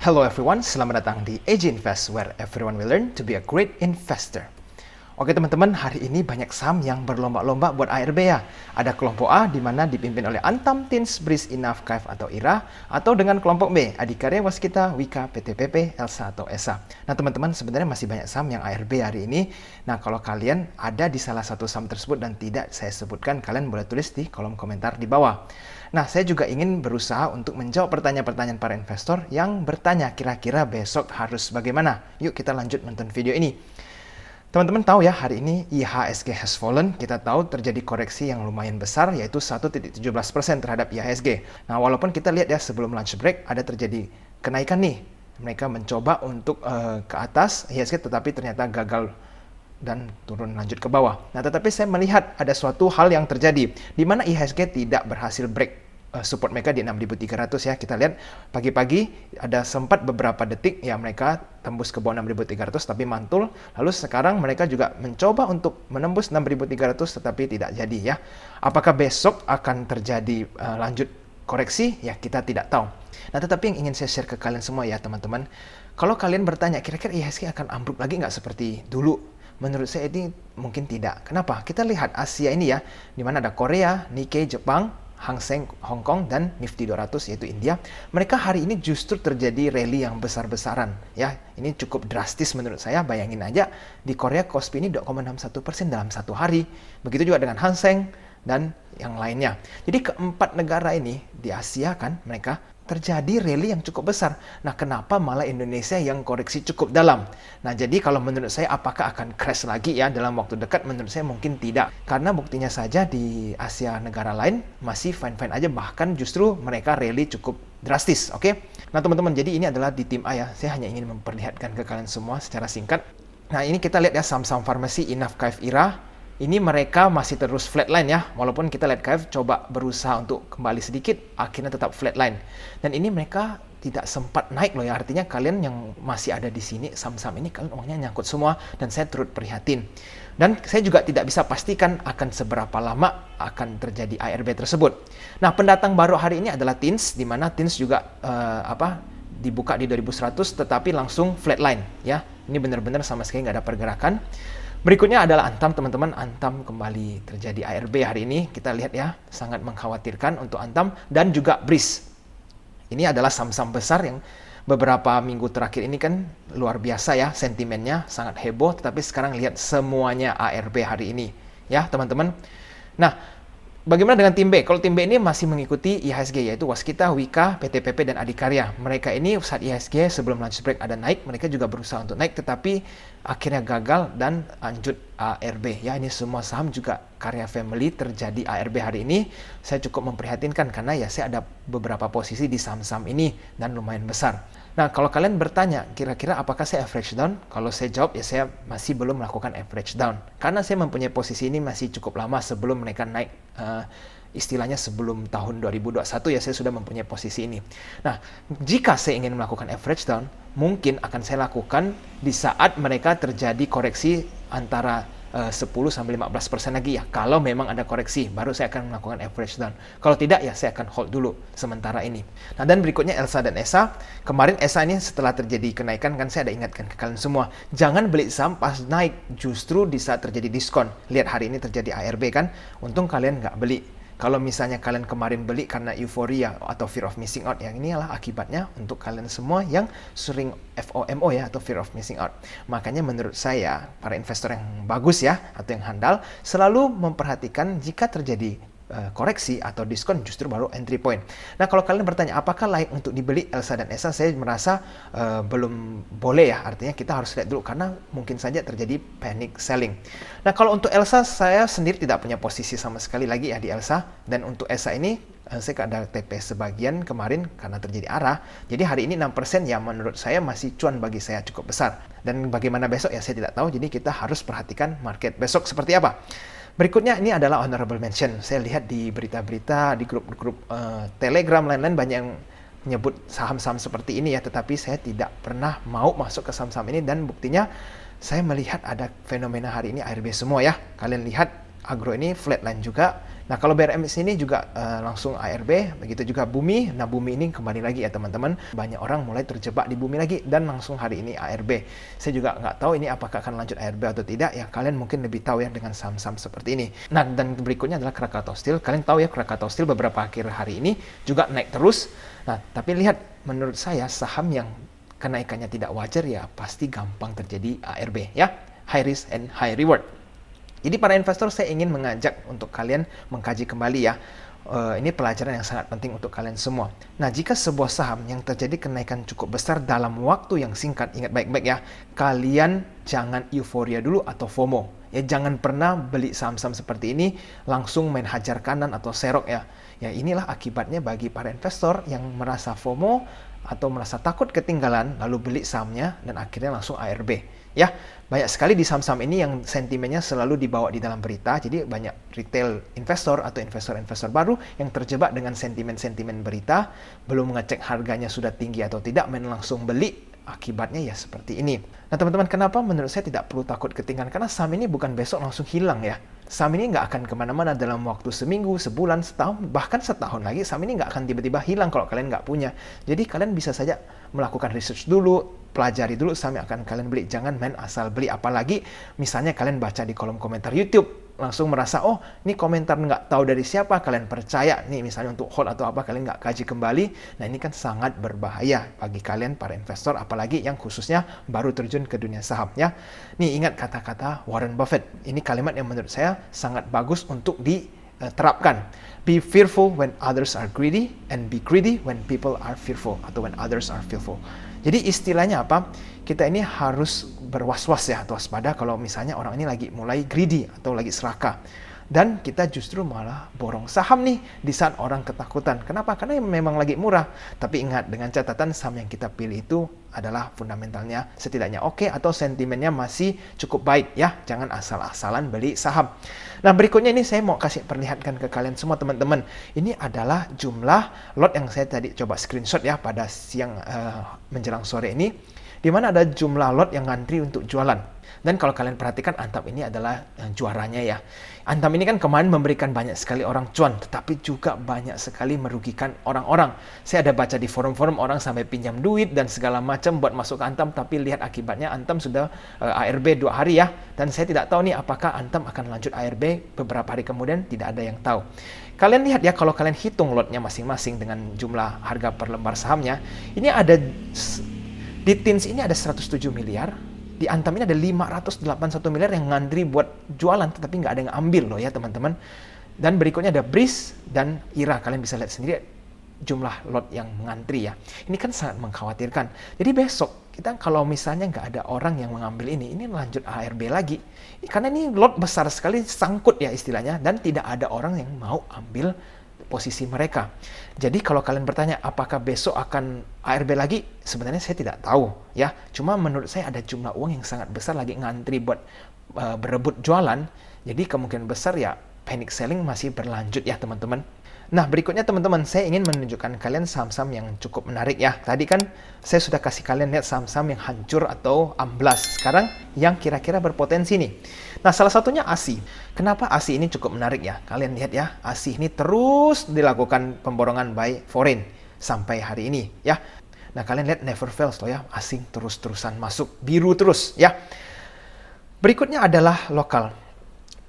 Hello everyone, selamat datang di AJ Invest, where everyone will learn to be a great investor. Oke teman-teman, hari ini banyak saham yang berlomba-lomba buat ARB ya. Ada kelompok A di mana dipimpin oleh Antam, Tins, Breeze, Inaf, KAIF atau IRA, atau dengan kelompok B, Adikarya, Waskita, Wika, PTPP, Elsa atau ESA. Nah teman-teman, sebenarnya masih banyak saham yang ARB hari ini. Nah kalau kalian ada di salah satu saham tersebut dan tidak saya sebutkan, kalian boleh tulis di kolom komentar di bawah. Nah, saya juga ingin berusaha untuk menjawab pertanyaan-pertanyaan para investor yang bertanya kira-kira besok harus bagaimana. Yuk kita lanjut nonton video ini. Teman-teman tahu ya, hari ini IHSG has fallen. Kita tahu terjadi koreksi yang lumayan besar, yaitu 1,17% terhadap IHSG. Nah, walaupun kita lihat ya sebelum lunch break ada terjadi kenaikan nih. Mereka mencoba untuk ke atas IHSG tetapi ternyata gagal dan turun lanjut ke bawah. Nah, tetapi saya melihat ada suatu hal yang terjadi di mana IHSG tidak berhasil break support mereka di 6.300 ya. Kita lihat pagi-pagi ada sempat beberapa detik ya mereka tembus ke bawah 6.300 tapi mantul. Lalu sekarang mereka juga mencoba untuk menembus 6.300 tetapi tidak jadi ya. Apakah besok akan terjadi lanjut koreksi? Ya kita tidak tahu. Nah, tetapi yang ingin saya share ke kalian semua ya teman-teman. Kalau kalian bertanya kira-kira IHSG akan ambruk lagi nggak seperti dulu? Menurut saya ini mungkin tidak. Kenapa? Kita lihat Asia ini ya, di mana ada Korea, Nikkei, Jepang, Hang Seng Hong Kong dan Nifty 200 yaitu India. Mereka hari ini justru terjadi rally yang besar-besaran ya. Ini cukup drastis menurut saya. Bayangin aja di Korea Kospi ini 2,61% dalam satu hari. Begitu juga dengan Hang Seng dan yang lainnya. Jadi keempat negara ini di Asia kan mereka terjadi rally yang cukup besar. Nah, kenapa malah Indonesia yang koreksi cukup dalam? Nah, jadi kalau menurut saya apakah akan crash lagi ya dalam waktu dekat? Menurut saya mungkin tidak. Karena buktinya saja di Asia negara lain masih fine-fine aja. Bahkan justru mereka rally cukup drastis. Oke? Nah, teman-teman, jadi ini adalah di tim A ya. Saya hanya ingin memperlihatkan ke kalian semua secara singkat. Nah, ini kita lihat ya saham-saham farmasi, Inaf, KAIF, IRA. Ini mereka masih terus flatline ya, walaupun kita lihat KAIF coba berusaha untuk kembali sedikit, akhirnya tetap flatline. Dan ini mereka tidak sempat naik loh ya, artinya kalian yang masih ada di sini, saham-saham ini kalian uangnya nyangkut semua, dan saya turut prihatin. Dan saya juga tidak bisa pastikan akan seberapa lama akan terjadi ARB tersebut. Nah, pendatang baru hari ini adalah Tins, di mana Tins juga dibuka di 2100 tetapi langsung flatline ya. Ini benar-benar sama sekali nggak ada pergerakan. Berikutnya adalah Antam, teman-teman. Antam kembali terjadi ARB hari ini. Kita lihat ya, sangat mengkhawatirkan untuk Antam dan juga Breeze. Ini adalah saham-saham besar yang beberapa minggu terakhir ini kan luar biasa ya, sentimennya sangat heboh, tetapi sekarang lihat semuanya ARB hari ini. Ya, teman-teman. Nah, bagaimana dengan tim B? Kalau tim B ini masih mengikuti IHSG, yaitu Waskita, Wika, PTPP, dan Adikarya. Mereka ini saat IHSG sebelum lunch break ada naik, mereka juga berusaha untuk naik, tetapi akhirnya gagal dan lanjut ARB. Ya, ini semua saham juga Karya Family terjadi ARB hari ini. Saya cukup memprihatinkan karena ya saya ada beberapa posisi di saham-saham ini dan lumayan besar. Nah, kalau kalian bertanya, kira-kira apakah saya average down? Kalau saya jawab, ya saya masih belum melakukan average down. Karena saya mempunyai posisi ini masih cukup lama sebelum mereka naik, istilahnya sebelum tahun 2021 ya saya sudah mempunyai posisi ini. Nah, jika saya ingin melakukan average down, mungkin akan saya lakukan di saat mereka terjadi koreksi antara 10-15% lagi ya. Kalau memang ada koreksi, baru saya akan melakukan average down. Kalau tidak, ya saya akan hold dulu sementara ini. Nah, dan berikutnya Elsa dan ESA. Kemarin ESA ini setelah terjadi kenaikan, kan saya ada ingatkan ke kalian semua. Jangan beli saham pas naik, justru di saat terjadi diskon. Lihat hari ini terjadi ARB kan, untung kalian nggak beli. Kalau misalnya kalian kemarin beli karena euforia atau fear of missing out, yang ini adalah akibatnya untuk kalian semua yang sering FOMO ya, atau fear of missing out. Makanya menurut saya, para investor yang bagus ya, atau yang handal, selalu memperhatikan jika terjadi koreksi atau diskon justru baru entry point. Nah, kalau kalian bertanya apakah layak untuk dibeli Elsa dan ESA, saya merasa belum boleh ya. Artinya kita harus lihat dulu karena mungkin saja terjadi panic selling. Nah, kalau untuk Elsa saya sendiri tidak punya posisi sama sekali lagi ya di Elsa, dan untuk ESA ini saya ada TP sebagian kemarin karena terjadi arah. Jadi hari ini 6% yang menurut saya masih cuan bagi saya cukup besar. Dan bagaimana besok ya saya tidak tahu. Jadi kita harus perhatikan market besok seperti apa. Berikutnya ini adalah honorable mention. Saya lihat di berita-berita, di grup-grup Telegram lain-lain banyak yang menyebut saham-saham seperti ini ya, tetapi saya tidak pernah mau masuk ke saham-saham ini dan buktinya saya melihat ada fenomena hari ini ARB semua ya. Kalian lihat agro ini flatline juga Nah, kalau BRMS ini juga langsung ARB, begitu juga Bumi. Nah, Bumi ini kembali lagi ya teman-teman, banyak orang mulai terjebak di Bumi lagi dan langsung hari ini ARB. Saya juga nggak tahu ini apakah akan lanjut ARB atau tidak, ya kalian mungkin lebih tahu ya dengan saham-saham seperti ini. Nah, dan berikutnya adalah Krakatau Steel. Kalian tahu ya Krakatau Steel beberapa akhir hari ini juga naik terus. Nah, tapi lihat, menurut saya saham yang kenaikannya tidak wajar ya pasti gampang terjadi ARB ya, high risk and high reward. Jadi para investor, saya ingin mengajak untuk kalian mengkaji kembali ya. Ini pelajaran yang sangat penting untuk kalian semua. Nah, jika sebuah saham yang terjadi kenaikan cukup besar dalam waktu yang singkat, ingat baik-baik ya, kalian jangan euforia dulu atau FOMO. Ya, jangan pernah beli saham-saham seperti ini langsung main hajar kanan atau serok ya. Ya, inilah akibatnya bagi para investor yang merasa FOMO atau merasa takut ketinggalan lalu beli sahamnya dan akhirnya langsung ARB. Ya, banyak sekali di saham-saham ini yang sentimennya selalu dibawa di dalam berita. Jadi banyak retail investor atau investor-investor baru yang terjebak dengan sentimen-sentimen berita, belum mengecek harganya sudah tinggi atau tidak, main langsung beli. Akibatnya ya seperti ini. Nah teman-teman, kenapa menurut saya tidak perlu takut ketinggalan? Karena saham ini bukan besok langsung hilang ya. Saham ini nggak akan kemana-mana dalam waktu seminggu, sebulan, setahun, bahkan setahun lagi. Saham ini nggak akan tiba-tiba hilang kalau kalian nggak punya. Jadi kalian bisa saja melakukan research dulu, pelajari dulu saham yang akan kalian beli. Jangan main asal beli. Apalagi misalnya kalian baca di kolom komentar YouTube, langsung merasa, oh ini komentar nggak tahu dari siapa, kalian percaya nih misalnya untuk hold atau apa, kalian nggak kaji kembali. Nah ini kan sangat berbahaya bagi kalian para investor, apalagi yang khususnya baru terjun ke dunia saham ya. Nih ingat kata-kata Warren Buffett, ini kalimat yang menurut saya sangat bagus untuk diterapkan. Be fearful when others are greedy, and be greedy when people are fearful, atau when others are fearful. Jadi istilahnya apa? Kita ini harus berwas-was ya atau waspada kalau misalnya orang ini lagi mulai greedy atau lagi serakah. Dan kita justru malah borong saham nih di saat orang ketakutan. Kenapa? Karena memang lagi murah. Tapi ingat, dengan catatan saham yang kita pilih itu adalah fundamentalnya setidaknya oke atau sentimennya masih cukup baik ya. Jangan asal-asalan beli saham. Nah berikutnya ini saya mau kasih perlihatkan ke kalian semua teman-teman. Ini adalah jumlah lot yang saya tadi coba screenshot ya pada siang menjelang sore ini. Di mana ada jumlah lot yang ngantri untuk jualan. Dan kalau kalian perhatikan, Antam ini adalah juaranya ya. Antam ini kan kemarin memberikan banyak sekali orang cuan, tetapi juga banyak sekali merugikan orang-orang. Saya ada baca di forum-forum orang sampai pinjam duit dan segala macam buat masuk ke Antam, tapi lihat akibatnya Antam sudah ARB 2 hari ya. Dan saya tidak tahu nih apakah Antam akan lanjut ARB beberapa hari kemudian, tidak ada yang tahu. Kalian lihat ya, kalau kalian hitung lotnya masing-masing dengan jumlah harga per lembar sahamnya, ini ada di TINS ini ada 107 miliar, di Antam ini ada 581 miliar yang ngantri buat jualan, tetapi nggak ada yang ambil loh ya teman-teman. Dan berikutnya ada BRIS dan IRA, kalian bisa lihat sendiri jumlah lot yang mengantri ya. Ini kan sangat mengkhawatirkan. Jadi besok kita kalau misalnya nggak ada orang yang mengambil ini lanjut ARB lagi. Karena ini lot besar sekali, sangkut ya istilahnya, dan tidak ada orang yang mau ambil posisi mereka. Jadi kalau kalian bertanya apakah besok akan ARB lagi, sebenarnya saya tidak tahu ya. Cuma menurut saya ada jumlah uang yang sangat besar lagi ngantri buat berebut jualan. Jadi kemungkinan besar ya panic selling masih berlanjut ya teman-teman. Nah berikutnya teman-teman, saya ingin menunjukkan kalian saham-saham yang cukup menarik ya. Tadi kan saya sudah kasih kalian lihat saham-saham yang hancur atau amblas. Sekarang yang kira-kira berpotensi nih. Nah salah satunya ASI. Kenapa ASI ini cukup menarik ya? Kalian lihat ya, ASI ini terus dilakukan pemborongan by foreign sampai hari ini ya. Nah kalian lihat never fails loh ya, asing terus-terusan masuk, biru terus ya. Berikutnya adalah lokal.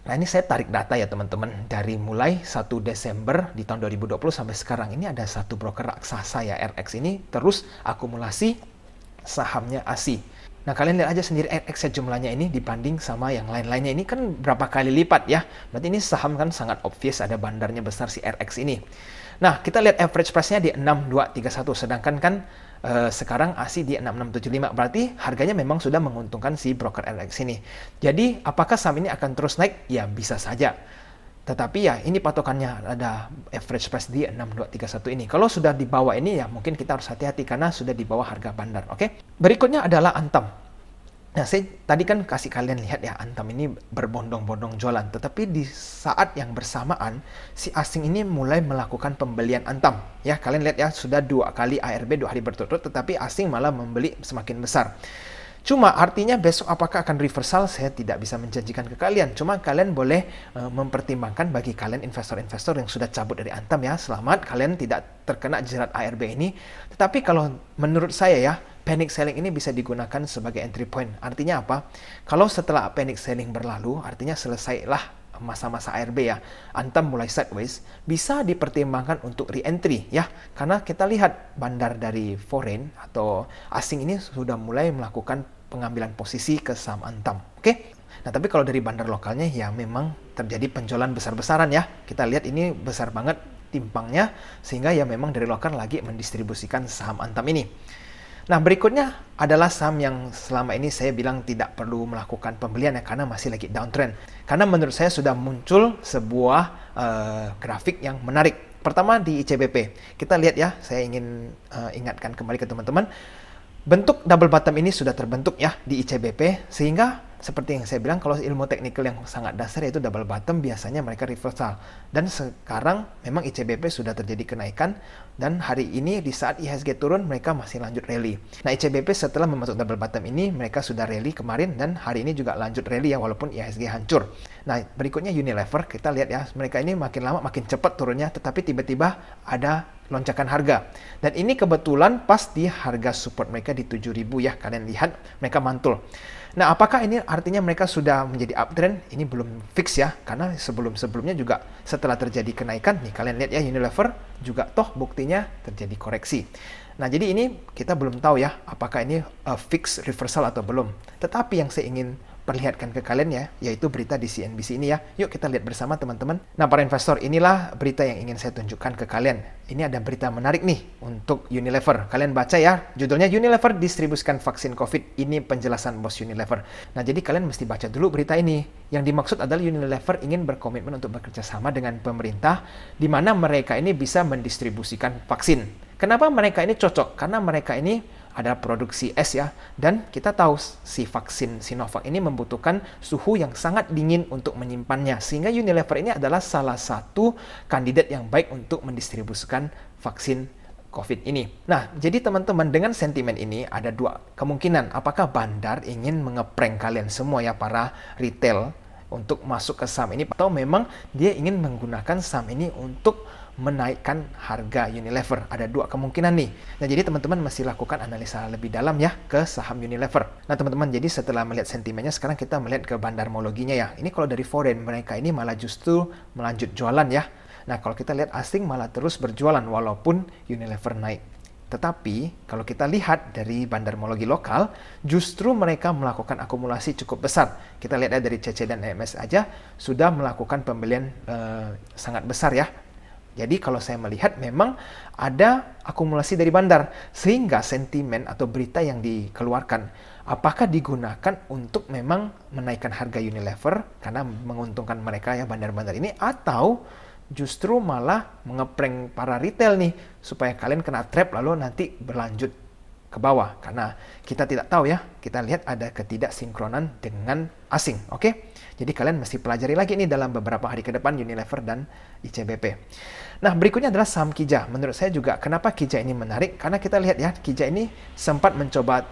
Nah ini saya tarik data ya teman-teman, dari mulai 1 Desember di tahun 2020 sampai sekarang ini ada satu broker raksasa ya, RX ini terus akumulasi sahamnya ASI. Nah kalian lihat aja sendiri RX ya jumlahnya ini dibanding sama yang lain-lainnya ini kan berapa kali lipat ya. Berarti ini saham kan sangat obvious, ada bandarnya besar si RX ini. Nah kita lihat average price-nya di 6231, sedangkan kan sekarang ASI di 6675, berarti harganya memang sudah menguntungkan si broker RX ini. Jadi apakah saham ini akan terus naik? Ya bisa saja. Tetapi ya ini patokannya ada average price di 6231 ini. Kalau sudah di bawah ini ya mungkin kita harus hati-hati karena sudah di bawah harga bandar. Oke. Berikutnya adalah Antam. Nah, saya tadi kan kasih kalian lihat ya, Antam ini berbondong-bondong jualan. Tetapi di saat yang bersamaan, si asing ini mulai melakukan pembelian Antam. Ya, kalian lihat ya, sudah 2 kali ARB 2 hari berturut-turut, tetapi asing malah membeli semakin besar. Cuma artinya besok apakah akan reversal, saya tidak bisa menjanjikan ke kalian. Cuma kalian boleh mempertimbangkan bagi kalian investor-investor yang sudah cabut dari Antam ya. Selamat, kalian tidak terkena jerat ARB ini. Tetapi kalau menurut saya ya, panic selling ini bisa digunakan sebagai entry point. Artinya apa? Kalau setelah panic selling berlalu, artinya selesailah masa-masa ARB ya, Antam mulai sideways, bisa dipertimbangkan untuk re-entry ya, karena kita lihat bandar dari foreign atau asing ini sudah mulai melakukan pengambilan posisi ke saham Antam. Oke? Nah, tapi kalau dari bandar lokalnya ya memang terjadi penjualan besar-besaran ya. Kita lihat ini besar banget timpangnya, sehingga ya memang dari lokal lagi mendistribusikan saham Antam ini. Nah, berikutnya adalah saham yang selama ini saya bilang tidak perlu melakukan pembelian ya, karena masih lagi downtrend. Karena menurut saya sudah muncul sebuah grafik yang menarik. Pertama di ICBP. Kita lihat ya, saya ingin ingatkan kembali ke teman-teman. Bentuk double bottom ini sudah terbentuk ya di ICBP, sehingga seperti yang saya bilang, kalau ilmu teknikal yang sangat dasar yaitu double bottom, biasanya mereka reversal. Dan sekarang memang ICBP sudah terjadi kenaikan, dan hari ini di saat IHSG turun, mereka masih lanjut rally. Nah, ICBP setelah membentuk double bottom ini, mereka sudah rally kemarin, dan hari ini juga lanjut rally ya, walaupun IHSG hancur. Nah, berikutnya Unilever, kita lihat ya, mereka ini makin lama makin cepat turunnya, tetapi tiba-tiba ada lonjakan harga. Dan ini kebetulan pas di harga support mereka di 7.000 ya, kalian lihat mereka mantul. Nah, apakah ini artinya mereka sudah menjadi uptrend? Ini belum fix ya, karena sebelum-sebelumnya juga setelah terjadi kenaikan, nih kalian lihat ya, Unilever juga toh buktinya terjadi koreksi. Nah, jadi ini kita belum tahu ya, apakah ini fix reversal atau belum. Tetapi yang saya ingin perlihatkan ke kalian ya, yaitu berita di CNBC ini ya. Yuk kita lihat bersama teman-teman. Nah, para investor, inilah berita yang ingin saya tunjukkan ke kalian. Ini ada berita menarik nih untuk Unilever. Kalian baca ya, judulnya Unilever distribusikan vaksin COVID. Ini penjelasan bos Unilever. Nah, jadi kalian mesti baca dulu berita ini. Yang dimaksud adalah Unilever ingin berkomitmen untuk bekerja sama dengan pemerintah, di mana mereka ini bisa mendistribusikan vaksin. Kenapa mereka ini cocok? Karena mereka ini ada produksi es ya, dan kita tahu si vaksin Sinovac ini membutuhkan suhu yang sangat dingin untuk menyimpannya, sehingga Unilever ini adalah salah satu kandidat yang baik untuk mendistribusikan vaksin COVID ini. Nah, jadi teman-teman, dengan sentimen ini ada dua kemungkinan. Apakah bandar ingin mengeprank kalian semua ya, para retail, untuk masuk ke saham ini, atau memang dia ingin menggunakan saham ini untuk menaikkan harga Unilever. Ada dua kemungkinan nih. Nah, jadi teman-teman masih lakukan analisa lebih dalam ya ke saham Unilever. Nah, teman-teman, jadi setelah melihat sentimennya, sekarang kita melihat ke bandarmologinya ya. Ini kalau dari foreign, mereka ini malah justru melanjut jualan ya. Nah, kalau kita lihat asing malah terus berjualan walaupun Unilever naik. Tetapi kalau kita lihat dari bandarmologi lokal, justru mereka melakukan akumulasi cukup besar. Kita lihat ya, dari CC dan EMS aja sudah melakukan pembelian sangat besar ya. Jadi kalau saya melihat memang ada akumulasi dari bandar, sehingga sentimen atau berita yang dikeluarkan apakah digunakan untuk memang menaikkan harga Unilever karena menguntungkan mereka ya, bandar-bandar ini, atau justru malah mengeprank para retail nih supaya kalian kena trap lalu nanti berlanjut ke bawah, karena kita tidak tahu ya. Kita lihat ada ketidaksinkronan dengan asing. Oke? Jadi kalian mesti pelajari lagi nih dalam beberapa hari ke depan Unilever dan ICBP. Nah, berikutnya adalah saham Kija. Menurut saya juga kenapa Kija ini menarik, karena kita lihat ya, Kija ini sempat mencoba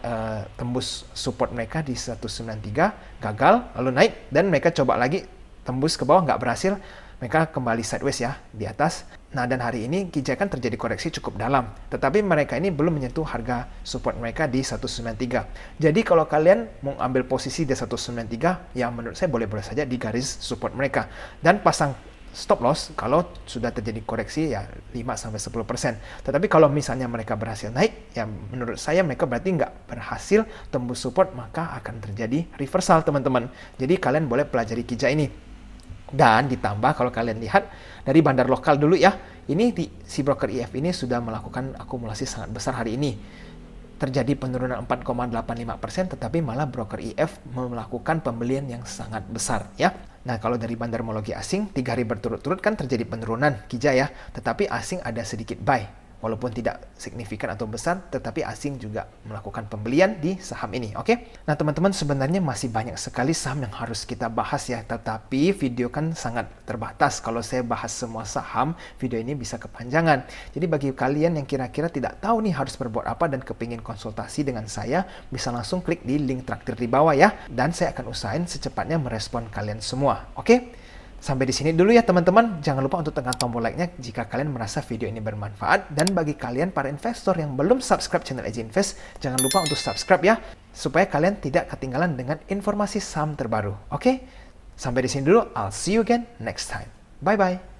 tembus support mereka di 193, gagal, lalu naik, dan mereka coba lagi tembus ke bawah, nggak berhasil. Mereka kembali sideways ya, di atas. Nah, dan hari ini Kija kan terjadi koreksi cukup dalam. Tetapi mereka ini belum menyentuh harga support mereka di 193. Jadi kalau kalian mau ambil posisi di 193, ya menurut saya boleh-boleh saja di garis support mereka. Dan pasang stop loss kalau sudah terjadi koreksi ya 5-10%. Tetapi kalau misalnya mereka berhasil naik, ya menurut saya mereka berarti nggak berhasil tembus support, maka akan terjadi reversal teman-teman. Jadi kalian boleh pelajari Kija ini. Dan ditambah kalau kalian lihat dari bandar lokal dulu ya, ini si broker IF ini sudah melakukan akumulasi sangat besar hari ini. Terjadi penurunan 4,85%, tetapi malah broker IF melakukan pembelian yang sangat besar ya. Nah, kalau dari bandarmologi asing, 3 hari berturut-turut kan terjadi penurunan Kija ya, tetapi asing ada sedikit buy. walaupun tidak signifikan atau besar, tetapi asing juga melakukan pembelian di saham ini. Oke? Nah, teman-teman, sebenarnya masih banyak sekali saham yang harus kita bahas ya, tetapi video kan sangat terbatas. Kalau saya bahas semua saham, video ini bisa kepanjangan. Jadi bagi kalian yang kira-kira tidak tahu nih harus berbuat apa dan kepingin konsultasi dengan saya, bisa langsung klik di link traktir di bawah ya, dan saya akan usahain secepatnya merespon kalian semua. Oke? Sampai di sini dulu ya teman-teman. Jangan lupa untuk tekan tombol like-nya jika kalian merasa video ini bermanfaat. Dan bagi kalian para investor yang belum subscribe channel AJ Invest, jangan lupa untuk subscribe ya, supaya kalian tidak ketinggalan dengan informasi saham terbaru. Oke? Sampai di sini dulu. I'll see you again next time. Bye-bye.